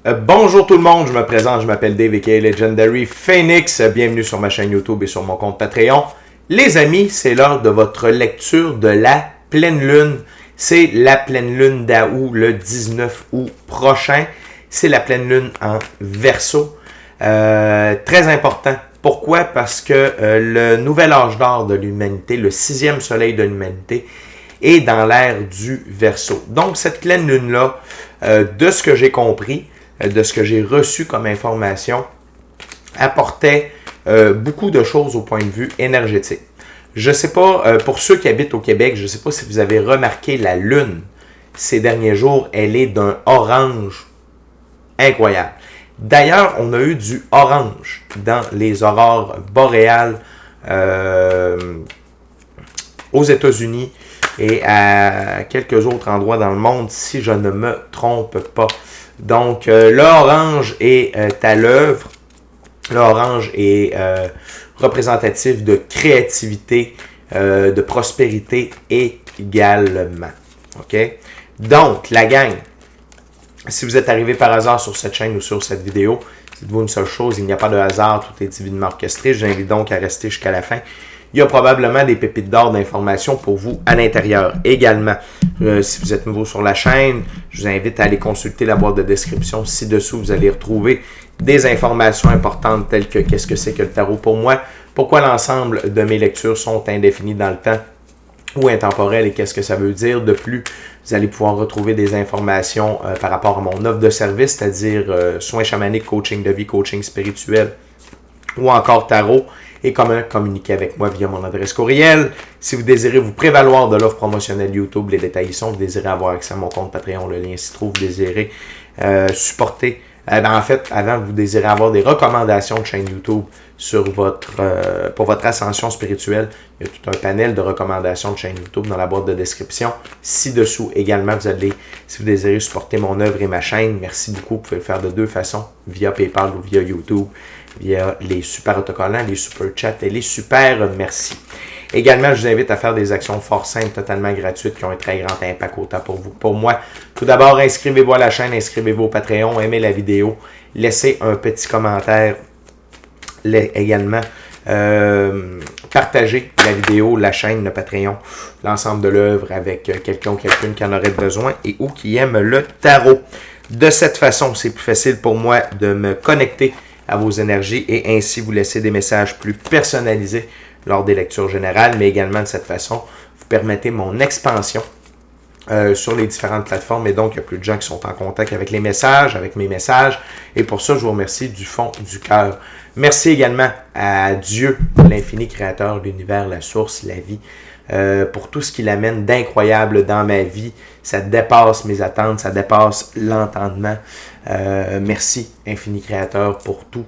Bonjour tout le monde, je me présente, je m'appelle Dave aka Legendary Phoenix. Bienvenue sur ma chaîne YouTube et sur mon compte Patreon. Les amis, c'est l'heure de votre lecture de la pleine lune. C'est la pleine lune d'Août le 19 août prochain. C'est la pleine lune en Verseau. Très important. Pourquoi? Parce que le nouvel âge d'or de l'humanité, le 6e soleil de l'humanité, est dans l'ère du Verseau. Donc cette pleine lune-là, de ce que j'ai compris, de ce que j'ai reçu comme information, apportait beaucoup de choses au point de vue énergétique. Je ne sais pas, pour ceux qui habitent au Québec, je ne sais pas si vous avez remarqué la lune ces derniers jours, elle est d'un orange incroyable. D'ailleurs, on a eu du orange dans les aurores boréales aux États-Unis et à quelques autres endroits dans le monde, si je ne me trompe pas. Donc, l'orange est à l'œuvre. L'orange est représentatif de créativité, de prospérité également. OK? Donc, la gang, si vous êtes arrivé par hasard sur cette chaîne ou sur cette vidéo, dites-vous une seule chose, il n'y a pas de hasard, tout est divinement orchestré. Je vous invite donc à rester jusqu'à la fin. Il y a probablement des pépites d'or d'informations pour vous à l'intérieur également. Si vous êtes nouveau sur la chaîne, je vous invite à aller consulter la boîte de description. Ci-dessous, vous allez retrouver des informations importantes telles que qu'est-ce que c'est que le tarot pour moi, pourquoi l'ensemble de mes lectures sont indéfinies dans le temps ou intemporelles et qu'est-ce que ça veut dire. De plus, vous allez pouvoir retrouver des informations par rapport à mon offre de service, c'est-à-dire soins chamaniques, coaching de vie, coaching spirituel ou encore tarot. Et comment communiquer avec moi via mon adresse courriel. Si vous désirez vous prévaloir de l'offre promotionnelle YouTube, les détails y sont. Vous désirez avoir accès à mon compte Patreon, le lien s'y trouve. Vous désirez supporter, en fait, avant, vous désirez avoir des recommandations de chaîne YouTube sur pour votre ascension spirituelle. Il y a tout un panel de recommandations de chaîne YouTube dans la boîte de description. Ci-dessous également, vous allez, si vous désirez supporter mon œuvre et ma chaîne, merci beaucoup. Vous pouvez le faire de deux façons, via PayPal ou via YouTube, via les super autocollants, les super chats et les super merci. Également, je vous invite à faire des actions fort simples, totalement gratuites, qui ont un très grand impact autant pour vous que pour moi. Tout d'abord, inscrivez-vous à la chaîne, inscrivez-vous au Patreon, aimez la vidéo, laissez un petit commentaire également. Partagez la vidéo, la chaîne, le Patreon, l'ensemble de l'œuvre avec quelqu'un ou quelqu'une qui en aurait besoin et ou qui aime le tarot. De cette façon, c'est plus facile pour moi de me connecter à vos énergies et ainsi vous laisser des messages plus personnalisés lors des lectures générales, mais également de cette façon, vous permettez mon expansion sur les différentes plateformes et donc il y a plus de gens qui sont en contact avec les messages, avec mes messages et pour ça je vous remercie du fond du cœur. Merci également à Dieu, l'infini créateur, l'univers, la source, la vie, pour tout ce qu'il amène d'incroyable dans ma vie. Ça dépasse mes attentes, ça dépasse l'entendement. Merci, infini créateur, pour tout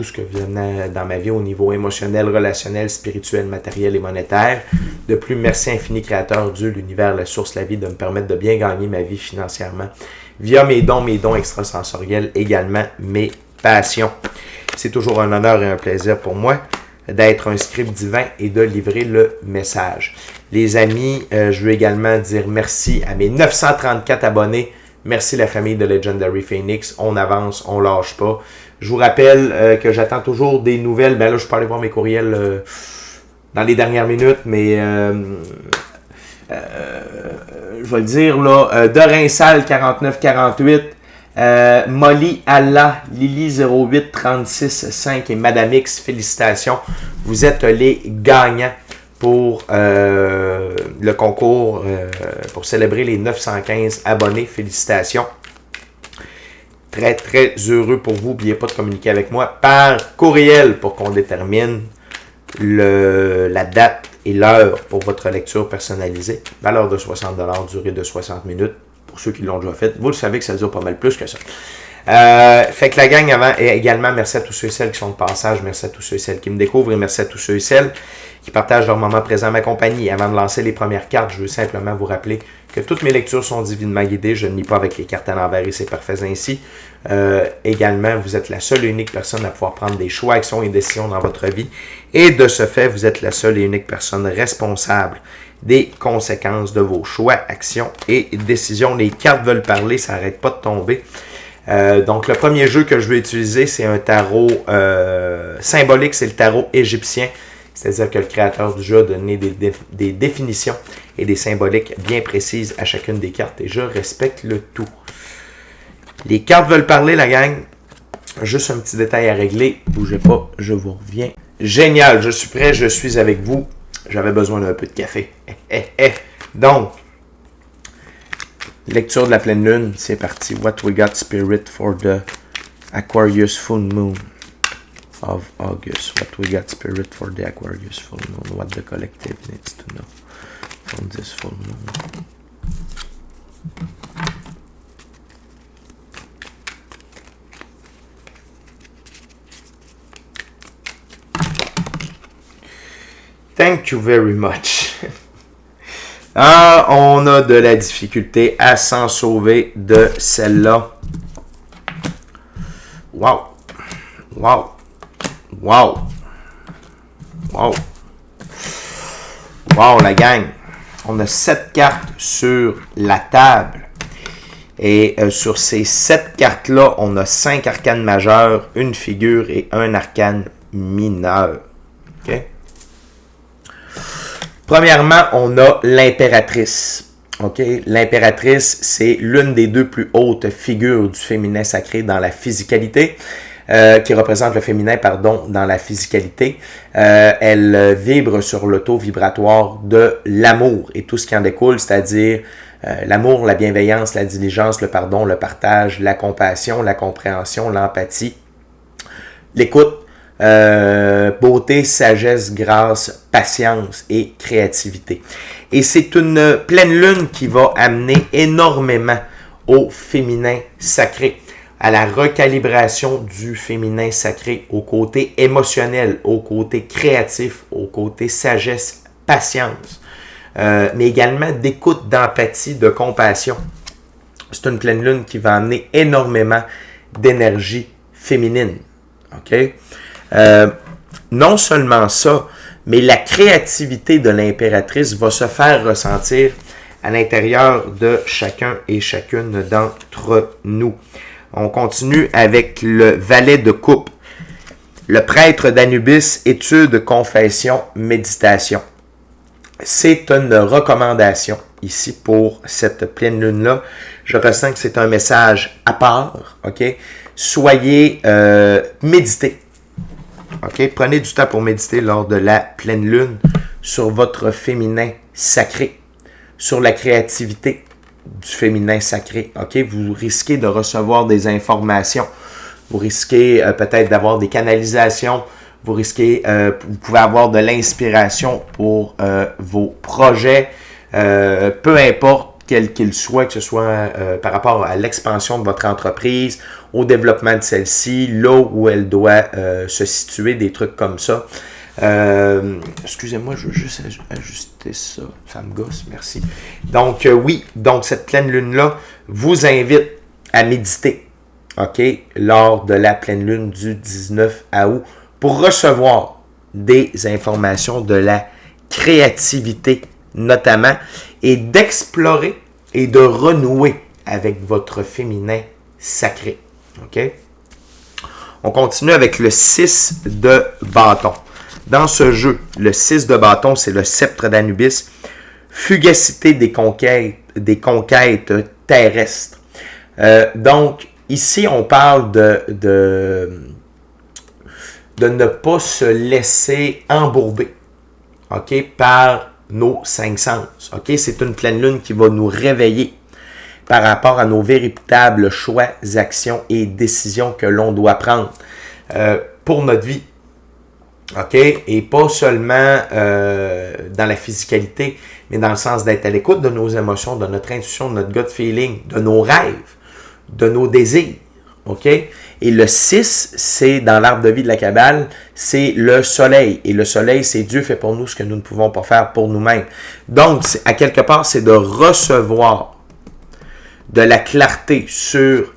ce que vous amenez dans ma vie au niveau émotionnel, relationnel, spirituel, matériel et monétaire. De plus, merci, infini créateur, Dieu, l'univers, la source, la vie, de me permettre de bien gagner ma vie financièrement via mes dons extrasensoriels, également mes passions. C'est toujours un honneur et un plaisir pour moi d'être un script divin et de livrer le message. Les amis, je veux également dire merci à mes 934 abonnés. Merci la famille de Legendary Phoenix. On avance, on lâche pas. Je vous rappelle que j'attends toujours des nouvelles. Ben là, je peux aller voir mes courriels dans les dernières minutes, mais je vais le dire là. De Rinsal 4948. Molly Allah, Lily 08365 et Madame X, félicitations. Vous êtes les gagnants pour le concours pour célébrer les 915 abonnés. Félicitations. Très, très heureux pour vous. N'oubliez pas de communiquer avec moi par courriel pour qu'on détermine la date et l'heure pour votre lecture personnalisée. Valeur de 60 $, durée de 60 minutes. Pour ceux qui l'ont déjà fait, vous le savez que ça dure pas mal plus que ça. Fait que la gang avant, et également merci à tous ceux et celles qui sont de passage, merci à tous ceux et celles qui me découvrent et merci à tous ceux et celles qui partagent leur moment présent à ma compagnie. Avant de lancer les premières cartes, je veux simplement vous rappeler que toutes mes lectures sont divinement guidées. Je ne lis pas avec les cartes à l'envers et c'est parfait ainsi. Également, vous êtes la seule et unique personne à pouvoir prendre des choix, actions et décisions dans votre vie. Et de ce fait, vous êtes la seule et unique personne responsable des conséquences de vos choix, actions et décisions. Les cartes veulent parler, ça n'arrête pas de tomber. Donc, le premier jeu que je vais utiliser, c'est un tarot symbolique, c'est le tarot égyptien. C'est-à-dire que le créateur du jeu a donné des définitions et des symboliques bien précises à chacune des cartes. Et je respecte le tout. Les cartes veulent parler, la gang. Juste un petit détail à régler. Bougez pas, je vous reviens. Génial, je suis prêt, je suis avec vous. J'avais besoin d'un peu de café. Donc, lecture de la pleine lune, c'est parti. What we got spirit for the Aquarius full moon of August. What we got spirit for the Aquarius full moon. What the collective needs to know from this full moon. Thank you very much. On a de la difficulté à s'en sauver de celle-là. Wow. Wow. Wow. Wow. Wow, la gang. On a 7 cartes sur la table. Et sur ces 7 cartes-là, on a 5 arcanes majeures, une figure et un arcane mineur. OK? Premièrement, on a l'impératrice. Okay? L'impératrice, c'est l'une des 2 plus hautes figures du féminin sacré dans la physicalité, qui représente le féminin, dans la physicalité. Elle vibre sur le taux vibratoire de l'amour et tout ce qui en découle, c'est-à-dire l'amour, la bienveillance, la diligence, le pardon, le partage, la compassion, la compréhension, l'empathie, l'écoute, beauté, sagesse, grâce, patience et créativité. Et c'est une pleine lune qui va amener énormément au féminin sacré, à la recalibration du féminin sacré, au côté émotionnel, au côté créatif, au côté sagesse, patience, mais également d'écoute, d'empathie, de compassion. C'est une pleine lune qui va amener énormément d'énergie féminine. OK? Non seulement ça, mais la créativité de l'impératrice va se faire ressentir à l'intérieur de chacun et chacune d'entre nous. On continue avec le valet de coupe. Le prêtre d'Anubis, étude, confession, méditation. C'est une recommandation ici pour cette pleine lune-là. Je ressens que c'est un message à part. OK? Soyez méditez. Okay? Prenez du temps pour méditer lors de la pleine lune sur votre féminin sacré, sur la créativité du féminin sacré. Okay? Vous risquez de recevoir des informations, vous risquez peut-être d'avoir des canalisations, vous risquez, vous pouvez avoir de l'inspiration pour vos projets, peu importe quel qu'il soit, que ce soit par rapport à l'expansion de votre entreprise, au développement de celle-ci, là où elle doit se situer, des trucs comme ça. Excusez-moi, je veux juste ajuster ça. Ça me gosse, merci. Donc, oui, donc cette pleine lune-là vous invite à méditer, OK, lors de la pleine lune du 19 août pour recevoir des informations de la créativité notamment, et d'explorer et de renouer avec votre féminin sacré. OK? On continue avec le 6 de bâton. Dans ce jeu, le 6 de bâton, c'est le sceptre d'Anubis. Fugacité des conquêtes terrestres. Donc, ici, on parle de ne pas se laisser embourber, OK, par nos 5 sens. OK? C'est une pleine lune qui va nous réveiller par rapport à nos véritables choix, actions et décisions que l'on doit prendre pour notre vie. OK? Et pas seulement dans la physicalité, mais dans le sens d'être à l'écoute de nos émotions, de notre intuition, de notre gut feeling, de nos rêves, de nos désirs. OK? Et le 6, c'est dans l'arbre de vie de la Kabbale, c'est le soleil. Et le soleil, c'est Dieu fait pour nous ce que nous ne pouvons pas faire pour nous-mêmes. Donc, à quelque part, c'est de recevoir de la clarté sur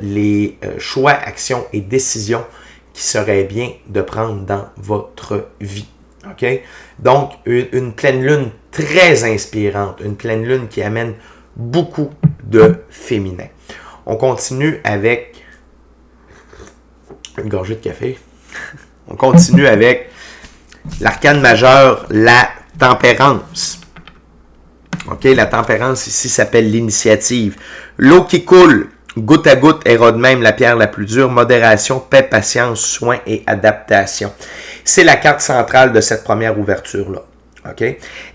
les choix, actions et décisions qui seraient bien de prendre dans votre vie. OK? Donc, une pleine lune très inspirante, une pleine lune qui amène beaucoup de féminin. On continue avec une gorgée de café. On continue avec l'arcane majeur, la tempérance. OK, la tempérance ici s'appelle l'initiative. L'eau qui coule, goutte à goutte, érode même la pierre la plus dure. Modération, paix, patience, soin et adaptation. C'est la carte centrale de cette première ouverture-là. OK?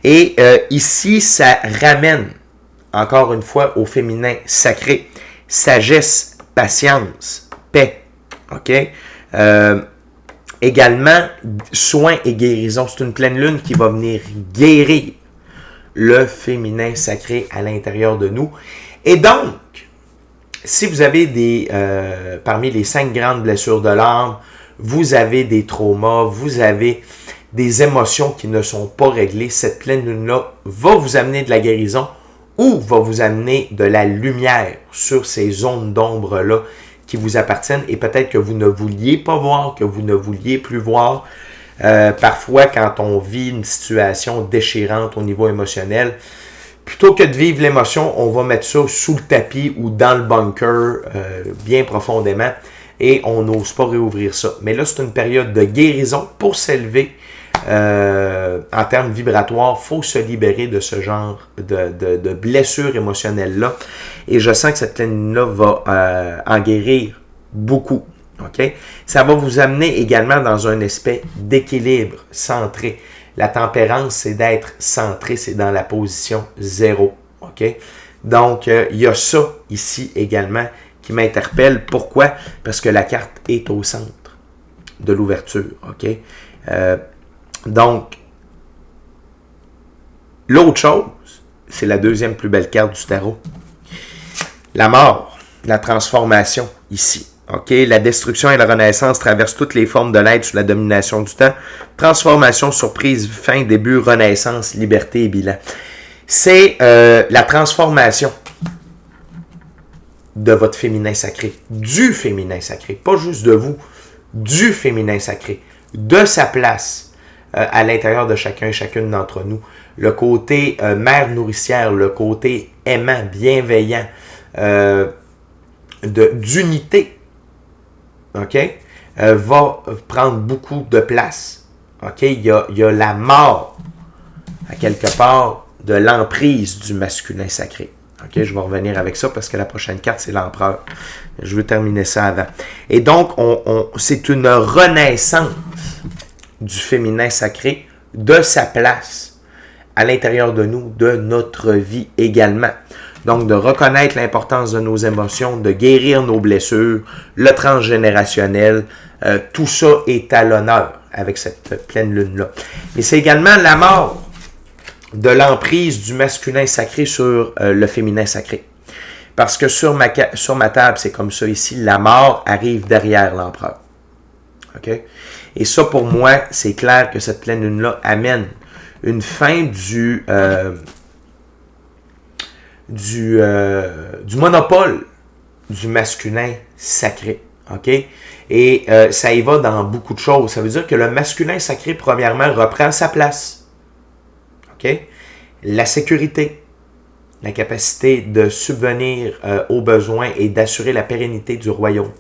Et ici, ça ramène, encore une fois, au féminin sacré. Sagesse, patience, paix. OK? Également, soin et guérison. C'est une pleine lune qui va venir guérir le féminin sacré à l'intérieur de nous. Et donc, si vous avez parmi les 5 grandes blessures de l'âme, vous avez des traumas, vous avez des émotions qui ne sont pas réglées, cette pleine lune-là va vous amener de la guérison ou va vous amener de la lumière sur ces zones d'ombre-là qui vous appartiennent et peut-être que vous ne vouliez pas voir, que vous ne vouliez plus voir. Parfois, quand on vit une situation déchirante au niveau émotionnel, plutôt que de vivre l'émotion, on va mettre ça sous le tapis ou dans le bunker bien profondément et on n'ose pas réouvrir ça. Mais là, c'est une période de guérison pour s'élever en termes vibratoires. Il faut se libérer de ce genre de blessures émotionnelles-là. Et je sens que cette pleine-là va en guérir beaucoup. Okay? Ça va vous amener également dans un aspect d'équilibre, centré. La tempérance, c'est d'être centré, c'est dans la position 0. Okay? Donc, il y a ça ici également qui m'interpelle. Pourquoi? Parce que la carte est au centre de l'ouverture. Okay? Donc, l'autre chose, c'est la deuxième plus belle carte du tarot. La mort, la transformation ici. Okay? La destruction et la renaissance traversent toutes les formes de l'être sous la domination du temps. Transformation, surprise, fin, début, renaissance, liberté et bilan. C'est la transformation de votre féminin sacré, du féminin sacré, pas juste de vous, du féminin sacré, de sa place à l'intérieur de chacun et chacune d'entre nous. Le côté mère nourricière, le côté aimant, bienveillant, d'unité, OK, va prendre beaucoup de place. OK, il y a la mort, à quelque part, de l'emprise du masculin sacré. OK, je vais revenir avec ça parce que la prochaine carte, c'est l'empereur. Je veux terminer ça avant. Et donc, c'est une renaissance du féminin sacré, de sa place à l'intérieur de nous, de notre vie également. Donc, de reconnaître l'importance de nos émotions, de guérir nos blessures, le transgénérationnel, tout ça est à l'honneur avec cette pleine lune-là. Mais c'est également la mort de l'emprise du masculin sacré sur le féminin sacré. Parce que sur ma table, c'est comme ça ici, la mort arrive derrière l'empereur. OK? Et ça, pour moi, c'est clair que cette pleine lune-là amène une fin du monopole du masculin sacré. OK? Et ça y va dans beaucoup de choses. Ça veut dire que le masculin sacré, premièrement, reprend sa place. OK? La sécurité, la capacité de subvenir aux besoins et d'assurer la pérennité du royaume.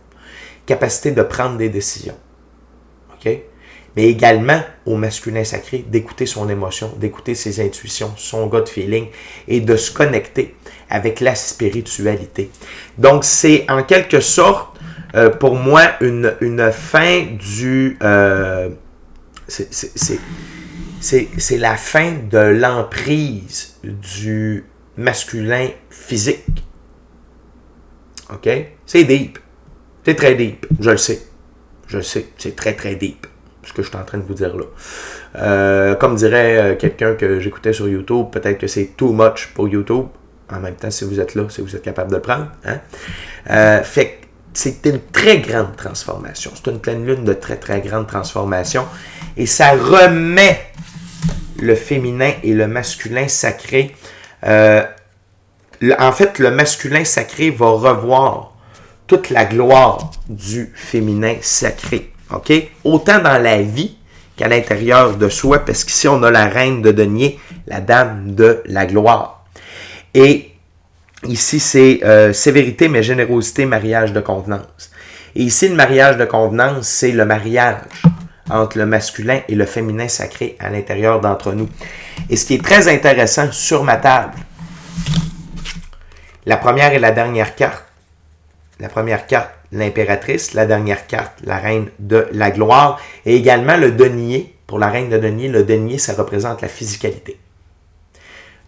Capacité de prendre des décisions. OK? Mais également au masculin sacré d'écouter son émotion, d'écouter ses intuitions, son gut feeling et de se connecter avec la spiritualité. Donc, c'est en quelque sorte, pour moi, une fin du... c'est la fin de l'emprise du masculin physique. OK? C'est deep. C'est très deep. Je le sais. Je le sais. C'est très, très deep. Ce que je suis en train de vous dire là. Comme dirait quelqu'un que j'écoutais sur YouTube, peut-être que c'est too much pour YouTube. En même temps, si vous êtes là, si vous êtes capable de le prendre. Hein? Fait que c'est une très grande transformation. C'est une pleine lune de très, très grande transformation. Et ça remet le féminin et le masculin sacré. En fait, le masculin sacré va revoir toute la gloire du féminin sacré. OK? Autant dans la vie qu'à l'intérieur de soi, parce qu'ici, on a la reine de denier, la dame de la gloire. Et Ici, c'est sévérité, mais générosité, mariage de convenance. Et ici, le mariage de convenance, c'est le mariage entre le masculin et le féminin sacré à l'intérieur d'entre nous. Et ce qui est très intéressant sur ma table, la première et la dernière carte. La première carte, l'impératrice. La dernière carte, la reine de la gloire. Et également le denier. Pour la reine de denier, le denier, ça représente la physicalité.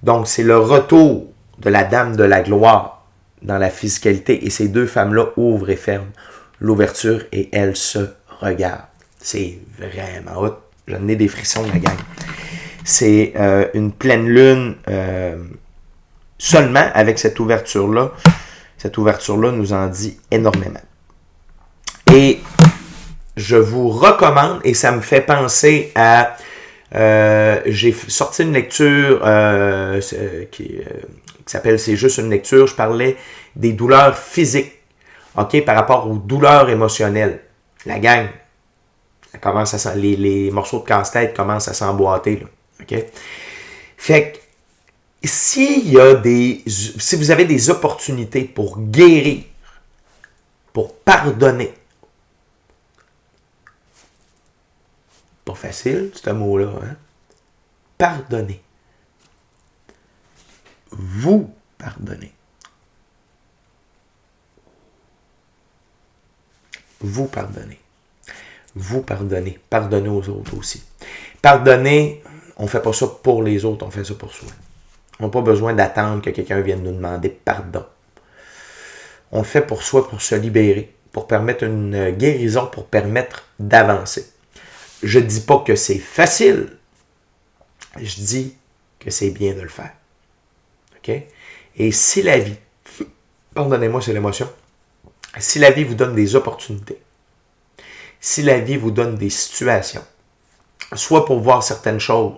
Donc, c'est le retour de la dame de la gloire dans la physicalité. Et ces deux femmes-là ouvrent et ferment l'ouverture et elles se regardent. C'est vraiment hot. J'en ai des frissons, la gang. C'est une pleine lune seulement avec cette ouverture-là. Cette ouverture-là nous en dit énormément. Et je vous recommande, et ça me fait penser à... j'ai sorti une lecture qui s'appelle « C'est juste une lecture ». Je parlais des douleurs physiques, ok, par rapport aux douleurs émotionnelles. La gang, ça commence à les morceaux de casse-tête commencent à s'emboîter, là, ok. Fait que si vous avez des opportunités pour guérir, pour pardonner, pas facile, ce mot-là, hein? Pardonner. Vous pardonnez. Vous pardonnez. Vous pardonnez. Pardonnez aux autres aussi. Pardonner, on ne fait pas ça pour les autres, on fait ça pour soi. On n'a pas besoin d'attendre que quelqu'un vienne nous demander pardon. On le fait pour soi, pour se libérer, pour permettre une guérison, pour permettre d'avancer. Je ne dis pas que c'est facile. Je dis que c'est bien de le faire. OK? Et si la vie, pardonnez-moi, c'est l'émotion, si la vie vous donne des opportunités, si la vie vous donne des situations, soit pour voir certaines choses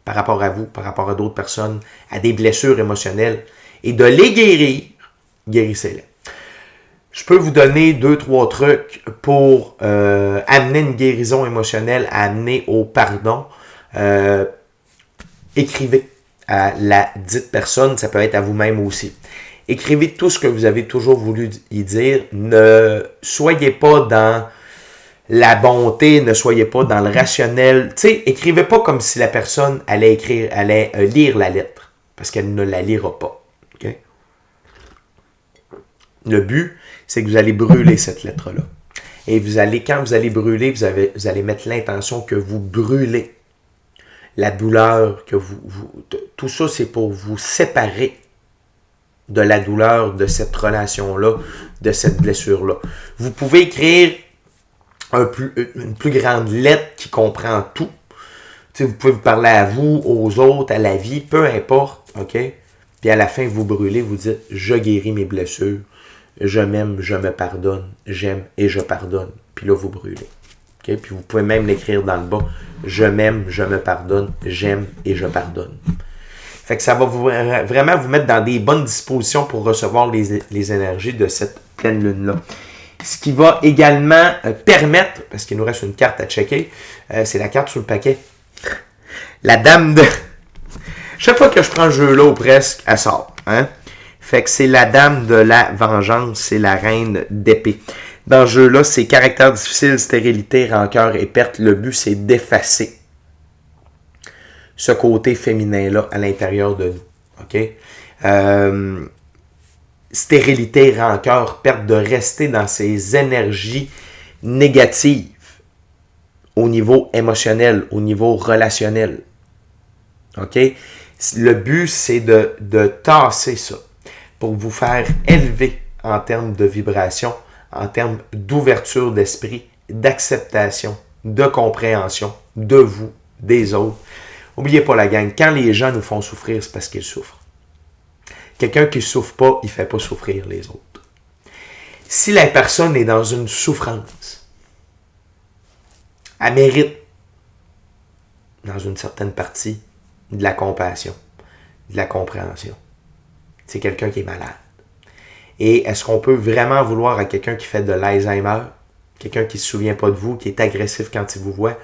par rapport à vous, par rapport à d'autres personnes, à des blessures émotionnelles, et de les guérir, guérissez-les. Je peux vous donner 2-3 trucs pour amener une guérison émotionnelle, amener au pardon. Écrivez à la dite personne, ça peut être à vous-même aussi. Écrivez tout ce que vous avez toujours voulu y dire. Ne soyez pas dans la bonté, ne soyez pas dans le rationnel. Tu sais, écrivez pas comme si la personne allait lire la lettre, parce qu'elle ne la lira pas. Okay? Le but, c'est que vous allez brûler cette lettre-là. Et quand vous allez brûler, vous allez mettre l'intention que vous brûlez la douleur, tout ça, c'est pour vous séparer de la douleur de cette relation-là, de cette blessure-là. Vous pouvez écrire une plus grande lettre qui comprend tout. T'sais, vous pouvez vous parler à vous, aux autres, à la vie, peu importe, ok? Puis à la fin, vous brûlez, vous dites « Je guéris mes blessures, je m'aime, je me pardonne, j'aime et je pardonne. » Puis là, vous brûlez. Okay? Puis vous pouvez même l'écrire dans le bas « Je m'aime, je me pardonne, j'aime et je pardonne. » Fait que ça va vraiment vous mettre dans des bonnes dispositions pour recevoir les énergies de cette pleine lune-là. Ce qui va également permettre, parce qu'il nous reste une carte à checker, c'est la carte sur le paquet. La dame de... Chaque fois que je prends ce jeu-là, ou presque, elle sort. Hein? Fait que c'est la dame de la vengeance, c'est la reine d'épée. Dans ce jeu-là, c'est caractère difficile, stérilité, rancœur et perte. Le but, c'est d'effacer ce côté féminin-là à l'intérieur de nous. OK? Stérilité, rancœur, perte de rester dans ces énergies négatives au niveau émotionnel, au niveau relationnel. OK? Le but, c'est de tasser ça pour vous faire élever en termes de vibration, en termes d'ouverture d'esprit, d'acceptation, de compréhension de vous, des autres. N'oubliez pas la gang, quand les gens nous font souffrir, c'est parce qu'ils souffrent. Quelqu'un qui ne souffre pas, il ne fait pas souffrir les autres. Si la personne est dans une souffrance, elle mérite, dans une certaine partie, de la compassion, de la compréhension. C'est quelqu'un qui est malade. Et est-ce qu'on peut vraiment vouloir à quelqu'un qui fait de l'Alzheimer, quelqu'un qui ne se souvient pas de vous, qui est agressif quand il vous voit?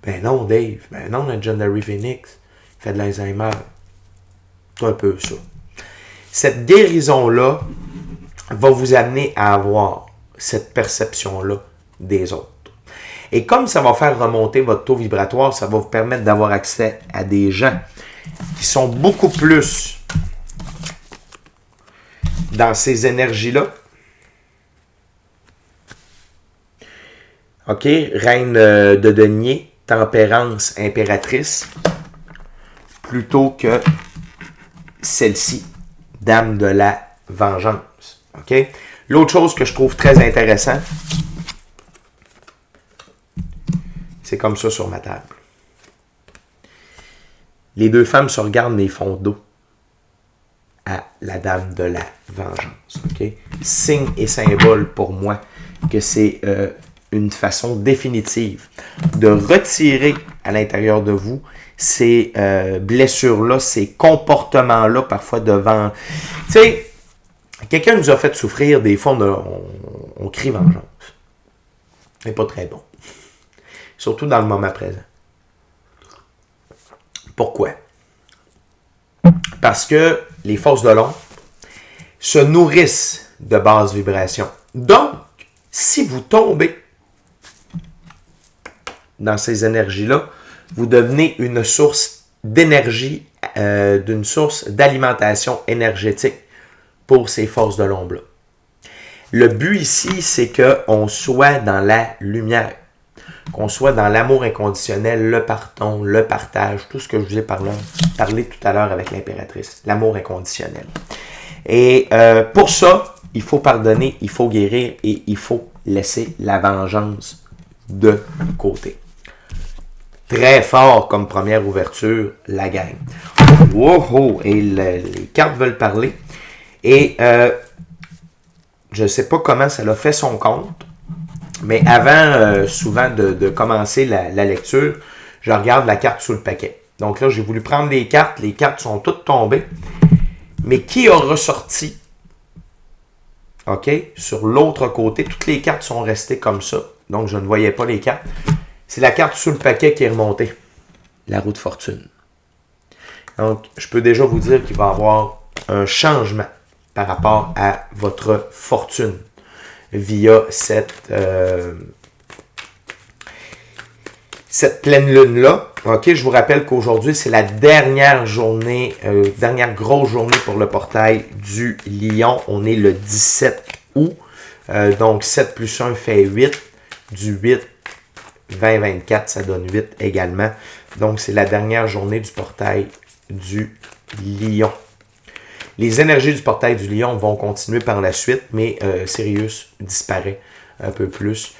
Ben non, Dave. Ben non, Legendary Phoenix fait de l'Alzheimer. C'est un peu ça. Cette guérison-là va vous amener à avoir cette perception-là des autres. Et comme ça va faire remonter votre taux vibratoire, ça va vous permettre d'avoir accès à des gens qui sont beaucoup plus dans ces énergies-là. OK? Reine de denier, tempérance, impératrice, plutôt que celle-ci, dame de la vengeance. OK? L'autre chose que je trouve très intéressant, c'est comme ça sur ma table. Les deux femmes se regardent et font dos à la dame de la vengeance. Okay? Signe et symbole pour moi que c'est une façon définitive de retirer à l'intérieur de vous ces blessures-là, ces comportements-là, parfois devant... Tu sais, quelqu'un nous a fait souffrir, des fois on crie vengeance. C'est pas très bon. Surtout dans le moment présent. Pourquoi? Parce que les forces de l'ombre se nourrissent de basses vibrations. Donc, si vous tombez dans ces énergies-là, vous devenez une source d'énergie, d'une source d'alimentation énergétique pour ces forces de l'ombre-là. Le but ici, c'est qu'on soit dans la lumière, qu'on soit dans l'amour inconditionnel, le pardon, le partage, tout ce que je vous ai parlé tout à l'heure avec l'impératrice, l'amour inconditionnel. Et pour ça, il faut pardonner, il faut guérir et il faut laisser la vengeance de côté. Très fort comme première ouverture, la gang. Wow! Et les cartes veulent parler. Et je ne sais pas comment ça l'a fait son compte, mais avant souvent de commencer la lecture, je regarde la carte sous le paquet. Donc là, j'ai voulu prendre les cartes sont toutes tombées. Mais qui a ressorti? OK? Sur l'autre côté, toutes les cartes sont restées comme ça. Donc, je ne voyais pas les cartes. C'est la carte sous le paquet qui est remontée. La roue de fortune. Donc, je peux déjà vous dire qu'il va y avoir un changement par rapport à votre fortune via cette pleine lune-là. OK, je vous rappelle qu'aujourd'hui, c'est la dernière journée, dernière grosse journée pour le portail du Lion. On est le 17 août. Donc, 7 plus 1 fait 8. Du 8, 20, 24, ça donne 8 également. Donc, c'est la dernière journée du portail du Lion. Les énergies du portail du Lion vont continuer par la suite, mais Sirius disparaît un peu plus.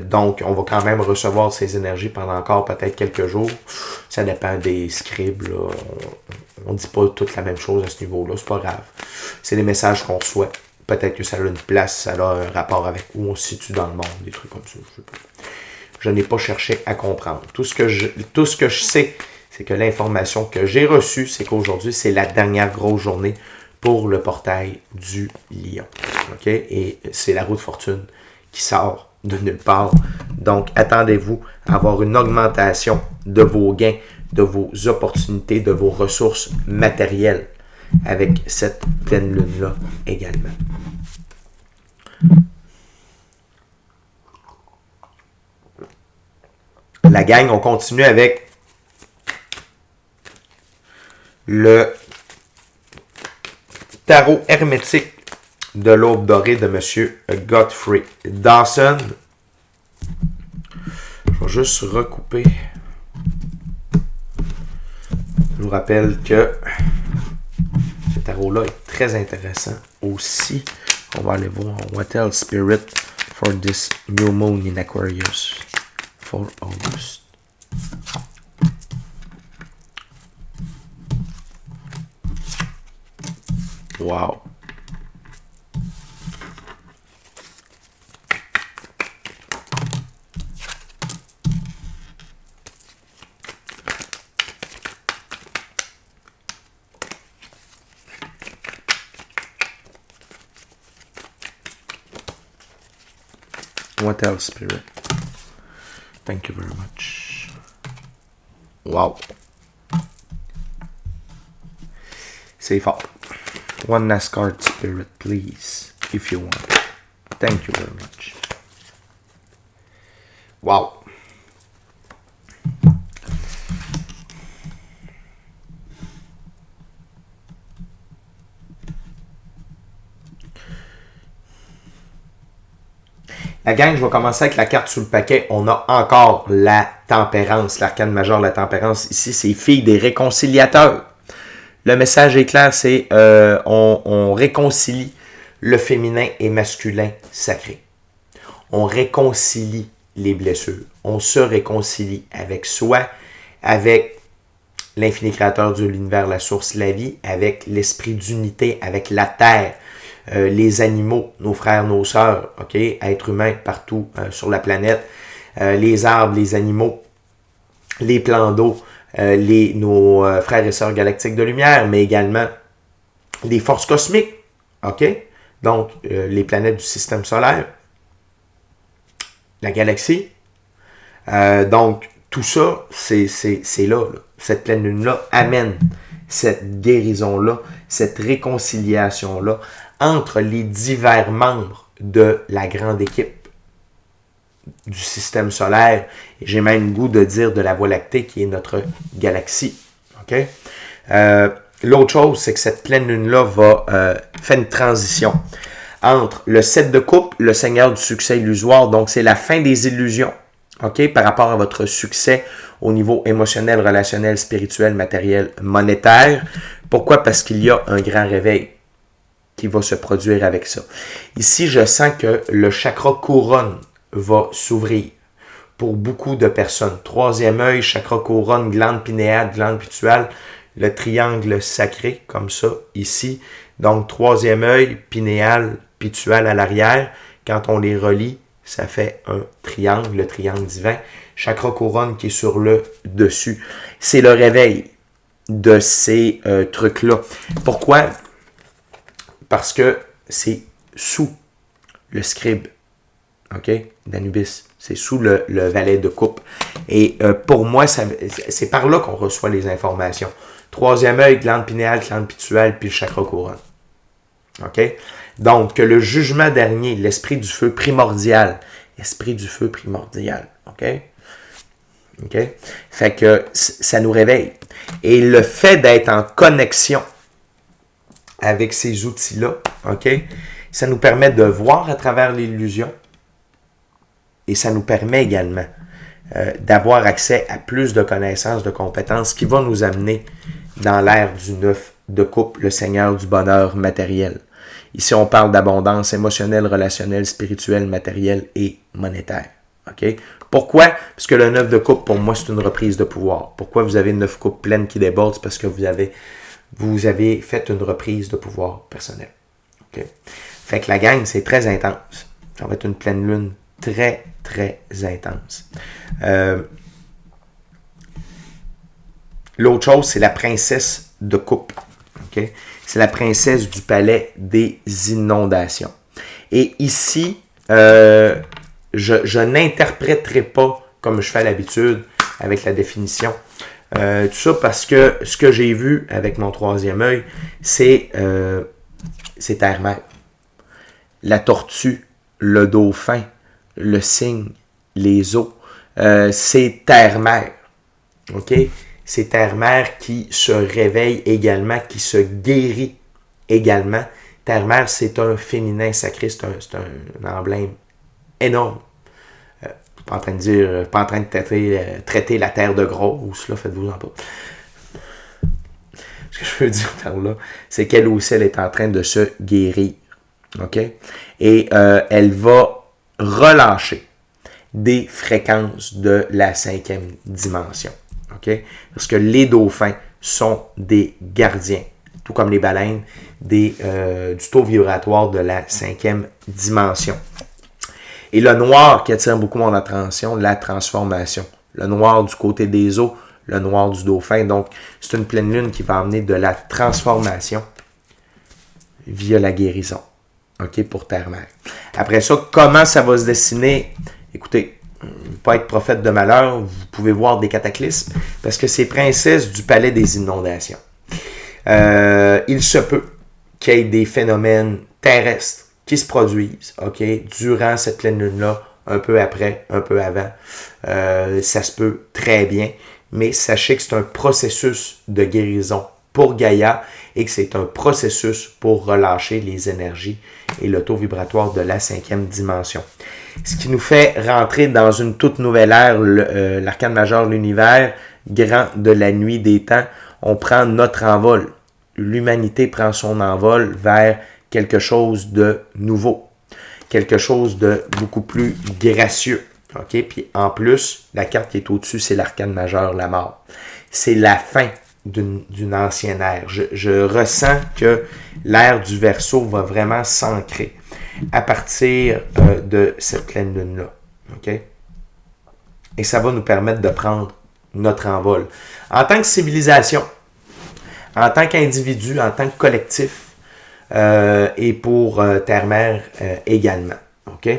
Donc, on va quand même recevoir ces énergies pendant encore peut-être quelques jours. Ça dépend des scribes. Là. On ne dit pas toute la même chose à ce niveau-là. C'est pas grave. C'est des messages qu'on reçoit. Peut-être que ça a une place, ça a un rapport avec où on se situe dans le monde, des trucs comme ça. Je sais pas. Je n'ai pas cherché à comprendre. Tout ce que je sais, c'est que l'information que j'ai reçue, c'est qu'aujourd'hui, c'est la dernière grosse journée pour le portail du Lion. OK? Et c'est la roue de fortune qui sort de nulle part. Donc, attendez-vous à avoir une augmentation de vos gains, de vos opportunités, de vos ressources matérielles avec cette pleine lune-là également. La gang, on continue avec le tarot hermétique de l'aube dorée de M. Godfrey Dawson. Je vais juste recouper. Je vous rappelle que ce tarot-là est très intéressant aussi. On va aller voir What Tell Spirit for this new moon in Aquarius for August. Wow. What else, Spirit? Thank you very much. Wow. C'est fort. One NASCAR Spirit, please, if you want. Thank you very much. Wow. La gang, je vais commencer avec la carte sous le paquet. On a encore la tempérance, l'arcane majeure, la tempérance. Ici, c'est fille des réconciliateurs. Le message est clair, c'est on réconcilie le féminin et masculin sacré. On réconcilie les blessures. On se réconcilie avec soi, avec l'infini créateur de l'univers, la source, la vie, avec l'esprit d'unité, avec la terre. Les animaux, nos frères, nos sœurs, ok, êtres humains partout sur la planète, les arbres, les animaux, les plans d'eau, nos frères et sœurs galactiques de lumière, mais également les forces cosmiques, ok, donc les planètes du système solaire, la galaxie, donc tout ça, c'est là, cette pleine lune-là amène cette guérison-là, cette réconciliation-là, entre les divers membres de la grande équipe du système solaire, et j'ai même le goût de dire de la Voie lactée qui est notre galaxie. Okay? L'autre chose, c'est que cette pleine lune-là va faire une transition entre le 7 de coupe, le Seigneur du succès illusoire, donc c'est la fin des illusions, okay? Par rapport à votre succès au niveau émotionnel, relationnel, spirituel, matériel, monétaire. Pourquoi? Parce qu'il y a un grand réveil qui va se produire avec ça. Ici, je sens que le chakra couronne va s'ouvrir pour beaucoup de personnes. Troisième œil, chakra couronne, glande pinéale, glande pituale, le triangle sacré, comme ça, ici. Donc, troisième œil, pinéal, pituale à l'arrière. Quand on les relie, ça fait un triangle, le triangle divin. Chakra couronne qui est sur le dessus. C'est le réveil de ces trucs-là. Pourquoi? Parce que c'est sous le scribe, ok, d'Anubis. C'est sous le valet de coupe. Et pour moi, c'est par là qu'on reçoit les informations. Troisième œil, glande pinéale, glande pituale, puis le chakra couronne. Ok? Donc, que le jugement dernier, l'esprit du feu primordial. Esprit du feu primordial. Ok? Ok? Fait que ça nous réveille. Et le fait d'être en connexion avec ces outils-là, ok, ça nous permet de voir à travers l'illusion et ça nous permet également d'avoir accès à plus de connaissances, de compétences qui vont nous amener dans l'ère du 9 de coupe, le Seigneur du bonheur matériel. Ici, on parle d'abondance émotionnelle, relationnelle, spirituelle, matérielle et monétaire. Ok? Pourquoi? Parce que le 9 de coupe, pour moi, c'est une reprise de pouvoir. Pourquoi vous avez une 9 coupe pleine qui déborde? C'est parce que vous avez fait une reprise de pouvoir personnel. Okay? Fait que la gang, c'est très intense. Ça va être une pleine lune très, très intense. L'autre chose, c'est la princesse de coupe. Okay? C'est la princesse du palais des inondations. Et ici, je n'interpréterai pas comme je fais à l'habitude avec la définition. Tout ça parce que ce que j'ai vu avec mon troisième œil, c'est terre-mer. La tortue, le dauphin, le cygne, les eaux, c'est terre-mer. OK? C'est terre-mer qui se réveille également, qui se guérit également. Terre-mer, c'est un féminin sacré, c'est un emblème énorme. Pas en train de dire, pas en train de traiter la terre de grosse, là, faites-vous en pas. Ce que je veux dire par là, c'est qu'elle aussi, elle est en train de se guérir. OK? Et elle va relâcher des fréquences de la 5e dimension. OK? Parce que les dauphins sont des gardiens, tout comme les baleines, du taux vibratoire de la 5e dimension. Et le noir qui attire beaucoup mon attention, la transformation. Le noir du côté des eaux, le noir du dauphin. Donc, c'est une pleine lune qui va amener de la transformation via la guérison. OK, pour terre-mer. Après ça, comment ça va se dessiner? Écoutez, pas être prophète de malheur, vous pouvez voir des cataclysmes, parce que c'est princesse du palais des inondations. Il se peut qu'il y ait des phénomènes terrestres qui se produisent, OK, durant cette pleine lune-là, un peu après, un peu avant. Ça se peut très bien, mais sachez que c'est un processus de guérison pour Gaïa et que c'est un processus pour relâcher les énergies et le taux vibratoire de la 5e dimension. Ce qui nous fait rentrer dans une toute nouvelle ère, l'arcane majeur, l'univers, grand de la nuit des temps. On prend notre envol. L'humanité prend son envol vers quelque chose de nouveau, quelque chose de beaucoup plus gracieux. OK? Puis en plus, la carte qui est au-dessus, c'est l'arcane majeur, la mort. C'est la fin d'une ancienne ère. Je ressens que l'ère du Verseau va vraiment s'ancrer à partir de cette pleine lune-là. OK? Et ça va nous permettre de prendre notre envol. En tant que civilisation, en tant qu'individu, en tant que collectif, et pour Terre-Mère également. OK?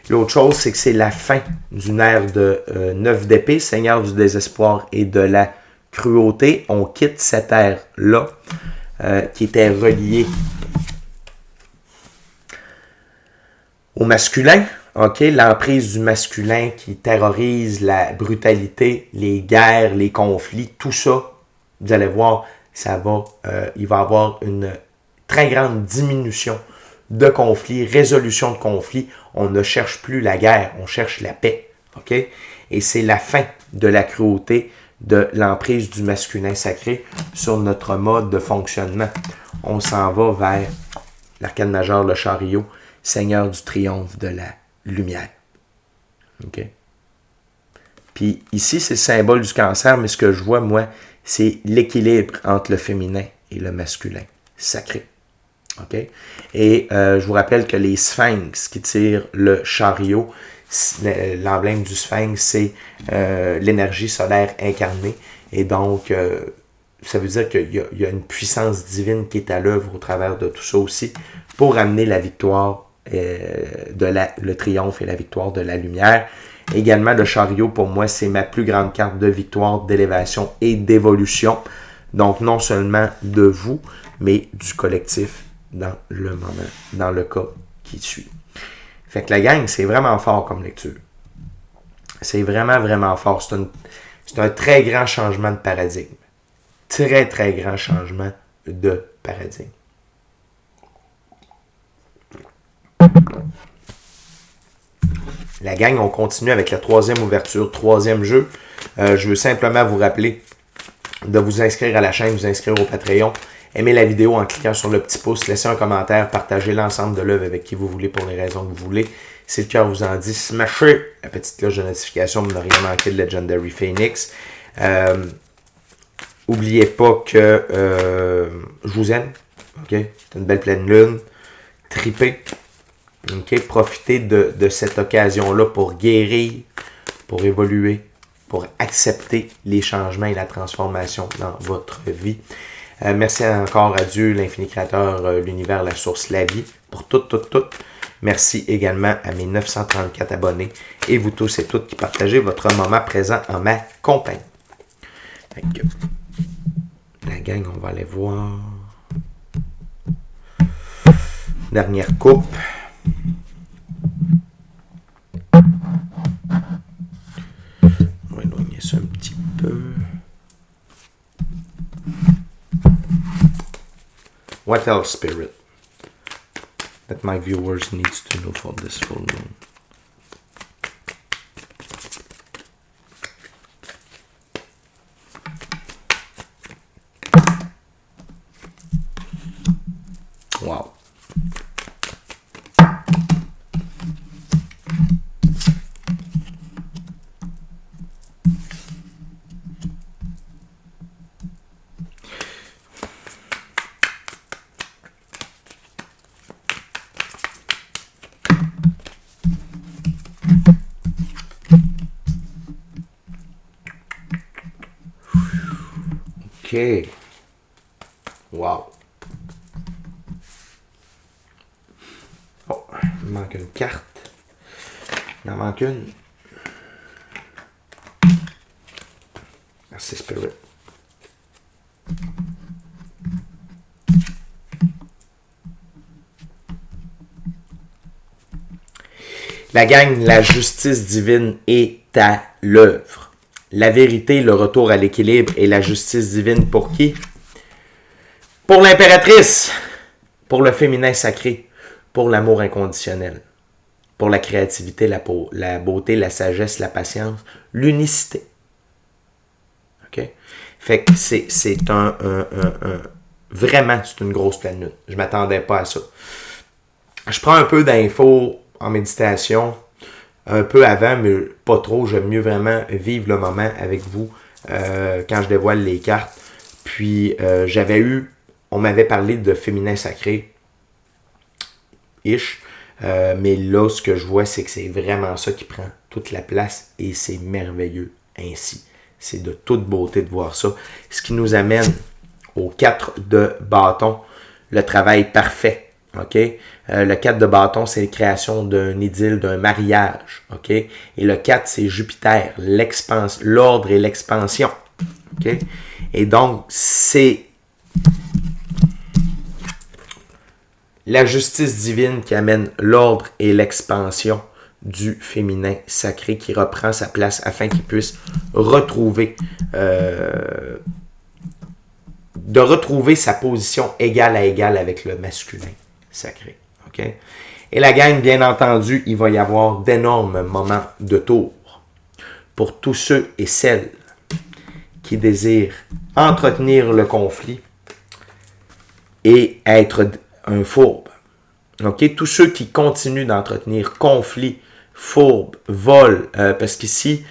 L'autre chose, c'est que c'est la fin d'une ère de 9 d'épée, Seigneur du désespoir et de la cruauté. On quitte cette ère-là qui était reliée au masculin. OK? L'emprise du masculin qui terrorise la brutalité, les guerres, les conflits, tout ça, vous allez voir, ça va, il va y avoir une très grande diminution de conflits, résolution de conflits. On ne cherche plus la guerre, on cherche la paix. OK? Et c'est la fin de la cruauté, de l'emprise du masculin sacré sur notre mode de fonctionnement. On s'en va vers l'arcane majeur, le chariot, Seigneur du triomphe de la lumière. OK? Puis ici, c'est le symbole du cancer, mais ce que je vois, moi, c'est l'équilibre entre le féminin et le masculin sacré. OK? Et je vous rappelle que les sphinx qui tirent le chariot, l'emblème du sphinx, c'est l'énergie solaire incarnée. Et donc, ça veut dire qu'il y a une puissance divine qui est à l'œuvre au travers de tout ça aussi pour amener la victoire, le triomphe et la victoire de la lumière. Également, le chariot, pour moi, c'est ma plus grande carte de victoire, d'élévation et d'évolution. Donc, non seulement de vous, mais du collectif dans le moment, dans le cas qui suit. Fait que la gang, c'est vraiment fort comme lecture. C'est vraiment, vraiment fort. C'est un très grand changement de paradigme. Très, très grand changement de paradigme. La gang, on continue avec la troisième ouverture, troisième jeu. Je veux simplement vous rappeler de vous inscrire à la chaîne, vous inscrire au Patreon. Aimez la vidéo en cliquant sur le petit pouce, laissez un commentaire, partagez l'ensemble de l'œuvre avec qui vous voulez pour les raisons que vous voulez. Si le cœur vous en dit, smashez la petite cloche de notification pour ne rien manquer de Legendary Phoenix. N'oubliez pas que je vous aime. Okay? C'est une belle pleine lune. Tripez. Okay? Profitez de cette occasion-là pour guérir, pour évoluer, pour accepter les changements et la transformation dans votre vie. Merci encore à Dieu, l'infini créateur, l'univers, la source, la vie, pour tout. Merci également à mes 934 abonnés et vous tous et toutes qui partagez votre moment présent en ma compagnie. Donc, la gang, on va aller voir. Dernière coupe. On va éloigner ça un petit peu. What else, Spirit, that my viewers needs to know for this full moon? Wow. OK. Wow. Oh, il me manque une carte. Il en manque une. Merci, Spirit. La gang, la justice divine est à l'œuvre. La vérité, le retour à l'équilibre et la justice divine pour qui? Pour l'impératrice, pour le féminin sacré, pour l'amour inconditionnel, pour la créativité, la beauté, la sagesse, la patience, l'unicité. OK? Fait que c'est vraiment, c'est une grosse pleine lune. Je ne m'attendais pas à ça. Je prends un peu d'infos en méditation, un peu avant, mais pas trop. J'aime mieux vraiment vivre le moment avec vous quand je dévoile les cartes. Puis, on m'avait parlé de féminin sacré, mais là, ce que je vois, c'est que c'est vraiment ça qui prend toute la place et c'est merveilleux ainsi. C'est de toute beauté de voir ça. Ce qui nous amène aux 4 de bâton, le travail parfait. OK? Le 4 de bâton, c'est la création d'un idylle, d'un mariage. OK? Et le 4, c'est Jupiter, l'ordre et l'expansion. OK? Et donc, c'est la justice divine qui amène l'ordre et l'expansion du féminin sacré qui reprend sa place afin qu'il puisse retrouver sa position égale à égale avec le masculin sacré. Okay? Et la gang, bien entendu, il va y avoir d'énormes moments de tour pour tous ceux et celles qui désirent entretenir le conflit et être un fourbe. Okay? Tous ceux qui continuent d'entretenir conflit, fourbe, vol, parce qu'ici,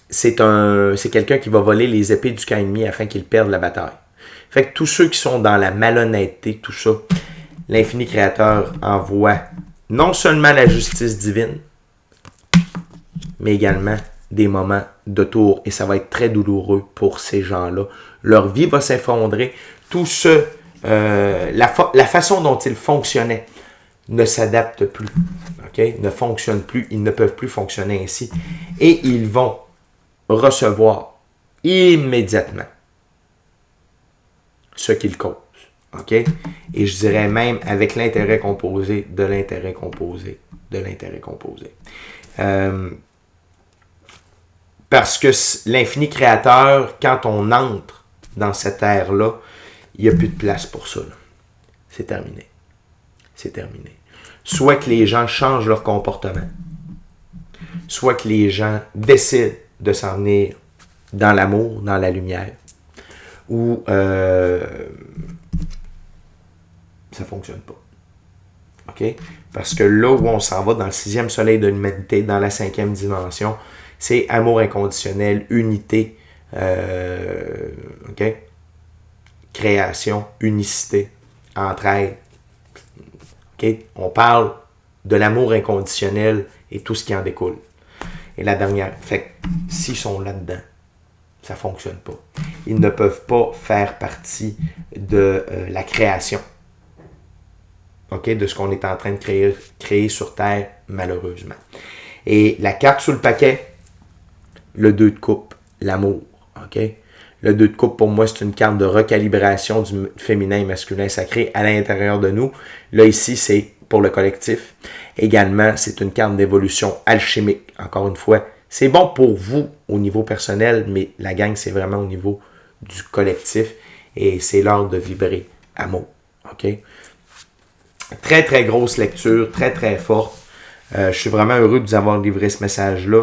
c'est quelqu'un qui va voler les épées du camp ennemi afin qu'il perde la bataille. Fait que tous ceux qui sont dans la malhonnêteté, tout ça, l'infini créateur envoie non seulement la justice divine, mais également des moments de tour. Et ça va être très douloureux pour ces gens-là. Leur vie va s'effondrer. Tout ce, la façon dont ils fonctionnaient ne s'adapte plus. Okay? Ne fonctionne plus. Ils ne peuvent plus fonctionner ainsi. Et ils vont recevoir immédiatement ce qu'ils causent. OK? Et je dirais même avec l'intérêt composé, de l'intérêt composé, de l'intérêt composé. Parce que l'infini créateur, quand on entre dans cette ère-là, il n'y a plus de place pour ça. Là. C'est terminé. C'est terminé. Soit que les gens changent leur comportement, soit que les gens décident de s'en venir dans l'amour, dans la lumière, ou ça ne fonctionne pas. OK? Parce que là où on s'en va, dans le 6e soleil de l'humanité, dans la 5e dimension, c'est amour inconditionnel, unité, OK? Création, unicité, entraide. OK? On parle de l'amour inconditionnel et tout ce qui en découle. Et la dernière, fait que s'ils sont là-dedans, ça ne fonctionne pas. Ils ne peuvent pas faire partie de la création. OK? De ce qu'on est en train de créer sur Terre, malheureusement. Et la carte sous le paquet, le 2 de coupe, l'amour. OK? Le 2 de coupe, pour moi, c'est une carte de recalibration du féminin et masculin sacré à l'intérieur de nous. Là, ici, c'est pour le collectif. Également, c'est une carte d'évolution alchimique. Encore une fois, c'est bon pour vous au niveau personnel, mais la gang, c'est vraiment au niveau du collectif. Et c'est l'heure de vibrer amour. OK? Très, très grosse lecture, très, très forte. Je suis vraiment heureux de vous avoir livré ce message-là.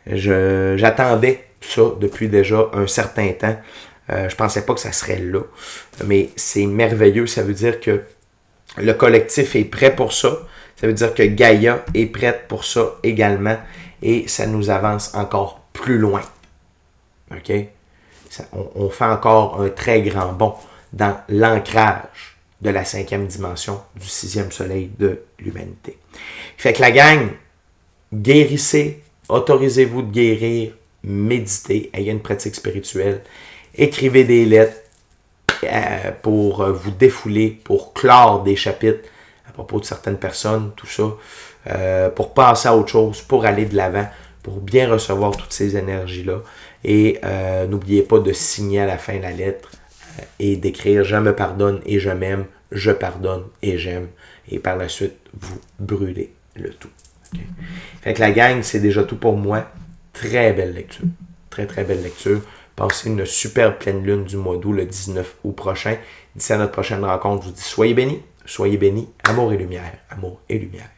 J'attendais ça depuis déjà un certain temps. Je pensais pas que ça serait là. Mais c'est merveilleux. Ça veut dire que le collectif est prêt pour ça. Ça veut dire que Gaïa est prête pour ça également. Et ça nous avance encore plus loin. OK? On fait encore un très grand bond dans l'ancrage de la 5e dimension du 6e soleil de l'humanité. Fait que la gang, guérissez, autorisez-vous de guérir, méditez, ayez une pratique spirituelle, écrivez des lettres pour vous défouler, pour clore des chapitres à propos de certaines personnes, tout ça, pour passer à autre chose, pour aller de l'avant, pour bien recevoir toutes ces énergies-là. Et n'oubliez pas de signer à la fin la lettre et d'écrire « Je me pardonne et je m'aime, je pardonne et j'aime ». Et par la suite, vous brûlez. le tout. Okay? Fait que la gang, c'est déjà tout pour moi. Très belle lecture. Très, très belle lecture. Passez une superbe pleine lune du mois d'août, le 19 août prochain. D'ici à notre prochaine rencontre, je vous dis soyez bénis, amour et lumière. Amour et lumière.